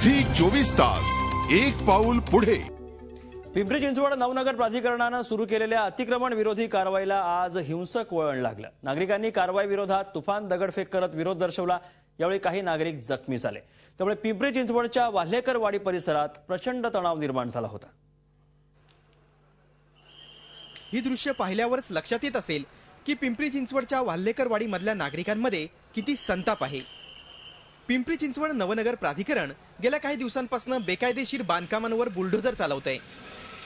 Zee 24 तास एक पाऊल पुढे। पिंपरी चिंचवड नवनगर प्राधिकरणाने सुरू केलेल्या अतिक्रमण विरोधी कारवाईला आज हिंसक वळण लागलं। नागरिकांनी कारवाई विरोधात तुफान दगडफेक करत विरोध दर्शवला। यावेळी काही नागरिक जखमी झाले। त्यामुळे पिंपरी चिंचवडच्या वाल्हेकरवाडी परिसरात प्रचंड तणाव निर्माण झाला होता। ही दृश्य पाहिल्यावरच लक्षात येत असेल की पिंपरी चिंचवडच्या वाल्हेकरवाडी मधल्या नागरिकांमध्ये किती संताप आहे। पिंपरी चिंचवड नवनगर प्राधिकरण गेल्या काही दिवसांपासून बेकायदेशीर बांधकामांवर बुलडोझर चालवतंय।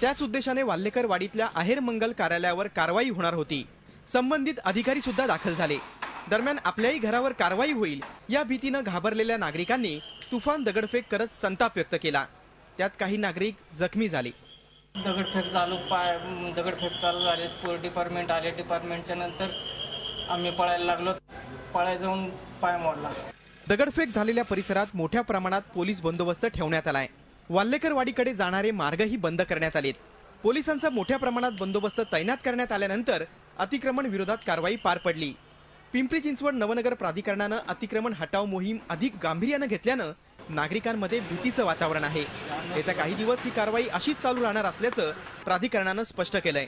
त्याच उद्देशाने वाल्हेकरवाडीतल्या आहेर मंगल कार्यालयावर कारवाई होणार होती। संबंधित अधिकारी सुद्धा दाखल झाले। दरम्यान आपल्याही घरावर कारवाई होईल या भीतीने घाबरलेल्या नागरिकांनी तुफान दगडफेक करत संताप व्यक्त केला। त्यात काही नागरिक जखमी झाले। दगडफेक चालू झाले। पोलीस डिपार्टमेंट आले। डिपार्टमेंटच्या नंतर आम्ही पळायला लागलो। पळायला जाऊन पाय मोडला। दगडफेक झालेल्या परिसरात मोठ्या प्रमाणात पोलीस बंदोबस्त ठेवण्यात आलाय। वाल्हेकरवाडीकडे जाणारे मार्गही बंद करण्यात आलेत। पोलिसांचा मोठ्या प्रमाणात बंदोबस्त तैनात करण्यात आल्यानंतर अतिक्रमण विरोधात कारवाई पार पडली। पिंपरी चिंचवड नवनगर प्राधिकरणाने अतिक्रमण हटाव मोहीम अधिक गांभीर्याने घेतल्याने नागरिकांमध्ये भीतीचं वातावरण आहे। येत्या काही दिवस ही कारवाई अशीच चालू राहणार असल्याचं प्राधिकरणाने स्पष्ट केलंय।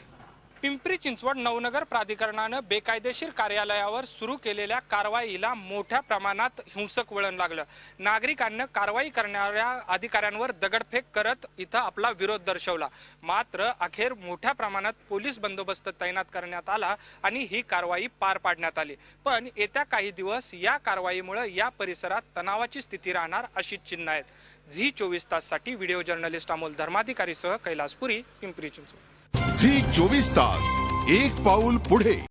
पिंपरी चिंचवड नवनगर प्राधिकरणाने बेकायदेशीर कार्यालयावर सुरू केलेल्या कारवाईला मोठ्या प्रमाणात हिंसक वळण लागलं। नागरिकांनी कारवाई करणाऱ्या अधिकाऱ्यांवर दगडफेक करत इथं आपला विरोध दर्शवला। मात्र अखेर मोठ्या प्रमाणात पोलीस बंदोबस्त तैनात करण्यात आला आणि ही कारवाई पार पाडण्यात आली। पण येत्या काही दिवस या कारवाईमुळे या परिसरात तणावाची स्थिती राहणार अशी चिन्ह आहेत। झी 24 ताससाठी व्हिडिओ जर्नलिस्ट अमोल धर्माधिकारीसह कैलासपुरी, पिंपरी चिंचवड। झी 24 तास एक पाऊल पुढे।